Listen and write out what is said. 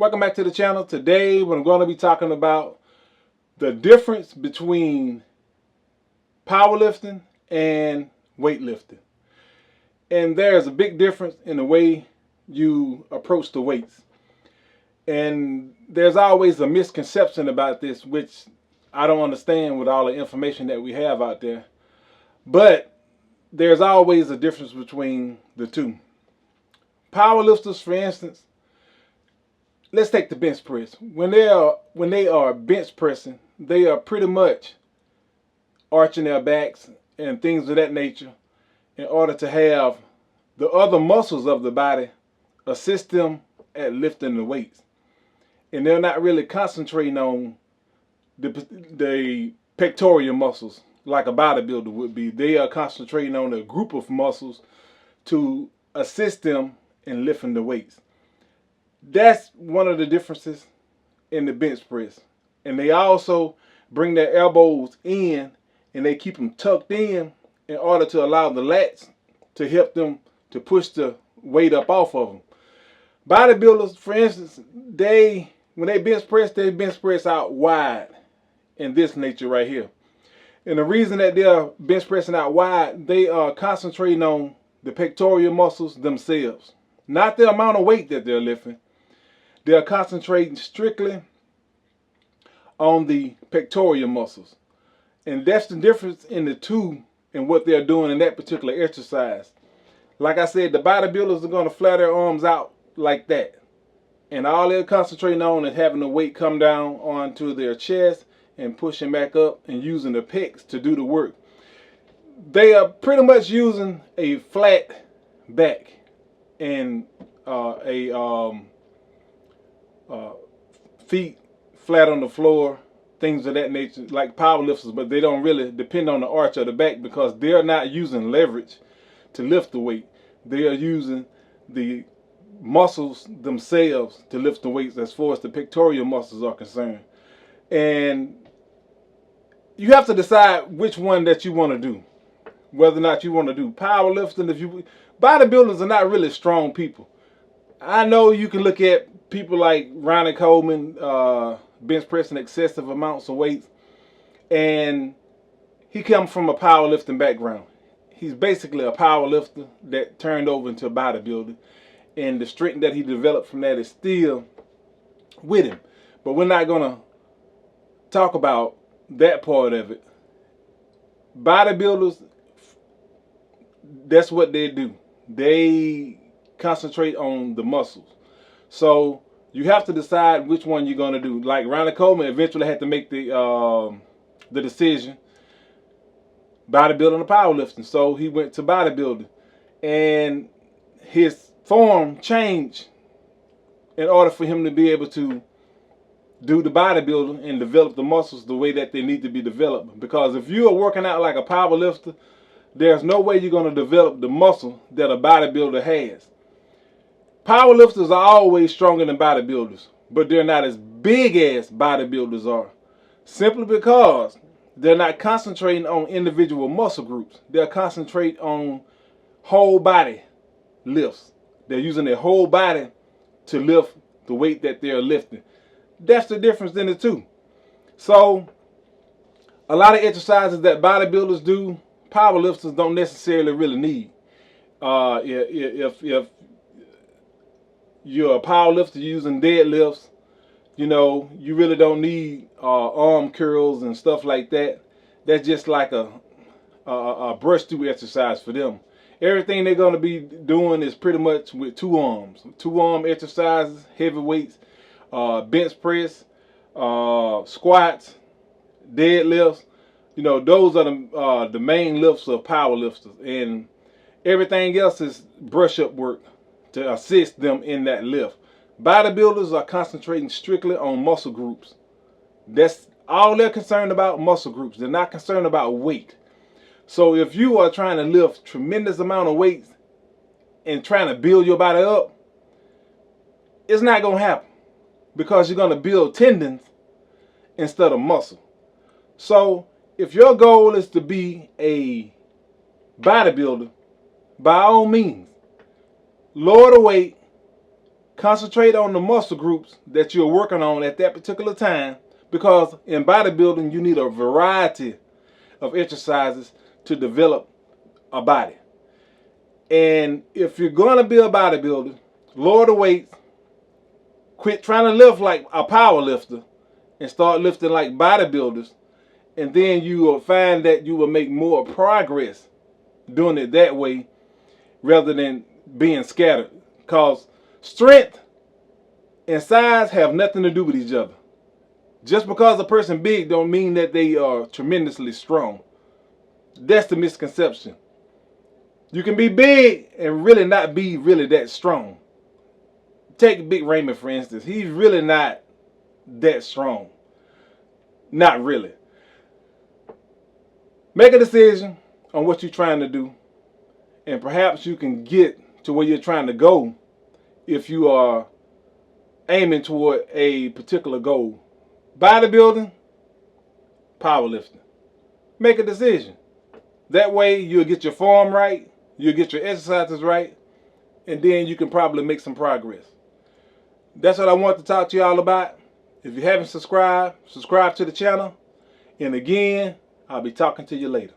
Welcome back to the channel. Today we're going to be talking about the difference between powerlifting and weightlifting. And there's a big difference in the way you approach the weights. And there's always a misconception about this, which I don't understand with all the information that we have out there. But there's always a difference between the two. Powerlifters, for instance, let's take the bench press. When they are bench pressing, they are pretty much arching their backs and things of that nature in order to have the other muscles of the body assist them at lifting the weights. And they're not really concentrating on the pectoral muscles like a bodybuilder would be. They are concentrating on a group of muscles to assist them in lifting the weights. That's one of the differences in the bench press. And they also bring their elbows in and they keep them tucked in order to allow the lats to help them to push the weight up off of them. Bodybuilders, for instance, when they bench press out wide in this nature right here. And the reason that they're bench pressing out wide, they are concentrating on the pectoral muscles themselves. Not the amount of weight that they're lifting. They're concentrating strictly on the pectoral muscles. And that's the difference in the two and what they're doing in that particular exercise. Like I said, the bodybuilders are going to flare their arms out like that. And all they're concentrating on is having the weight come down onto their chest and pushing back up and using the pecs to do the work. They are pretty much using a flat back and feet flat on the floor, things of that nature, like powerlifters, but they don't really depend on the arch of the back because they're not using leverage to lift the weight. They are using the muscles themselves to lift the weights as far as the pectoral muscles are concerned. And you have to decide which one that you want to do. Whether or not you want to do powerlifting. Bodybuilders are not really strong people. I know you can look at people like Ronnie Coleman bench pressing excessive amounts of weights, and he comes from a powerlifting background. He's basically a powerlifter that turned over into a bodybuilder, and the strength that he developed from that is still with him. But we're not going to talk about that part of it. Bodybuilders, that's what they do. They concentrate on the muscles. So you have to decide which one you're going to do. Like Ronnie Coleman eventually had to make the decision, bodybuilding or powerlifting. So he went to bodybuilding. And his form changed in order for him to be able to do the bodybuilding and develop the muscles the way that they need to be developed. Because if you are working out like a powerlifter, there's no way you're going to develop the muscle that a bodybuilder has. Powerlifters are always stronger than bodybuilders, but they're not as big as bodybuilders are. Simply because they're not concentrating on individual muscle groups. They're concentrating on whole body lifts. They're using their whole body to lift the weight that they're lifting. That's the difference in the two. So, a lot of exercises that bodybuilders do, powerlifters don't necessarily really need. If you're a powerlifter using deadlifts, you really don't need arm curls and stuff like that. That's just like a brush through exercise for them. Everything they're going to be doing is pretty much with two arms. Two arm exercises, heavy weights, bench press, squats, deadlifts. Those are the main lifts of powerlifters, and everything else is brush up work to assist them in that lift. Bodybuilders are concentrating strictly on muscle groups. That's all they're concerned about, muscle groups. They're not concerned about weight. So if you are trying to lift tremendous amount of weights and trying to build your body up, it's not going to happen because you're going to build tendons instead of muscle. So if your goal is to be a bodybuilder, by all means, lower the weight Concentrate on the muscle groups that you're working on at that particular time, because in bodybuilding you need a variety of exercises to develop a body. And if you're going to be a bodybuilder, lower the weights, quit trying to lift like a power lifter, and start lifting like bodybuilders, and then you will find that you will make more progress doing it that way rather than being scattered. Because strength and size have nothing to do with each other. Just because a person big don't mean that they are tremendously strong. That's the misconception. You can be big and really not be really that strong. Take Big Raymond for instance. He's really not that strong. Not really. Make a decision on what you're trying to do, and perhaps you can get to where you're trying to go if you are aiming toward a particular goal. Bodybuilding, powerlifting. Make a decision. That way you'll get your form right, you'll get your exercises right, and then you can probably make some progress. That's what I want to talk to you all about. If you haven't subscribed, subscribe to the channel. And again, I'll be talking to you later.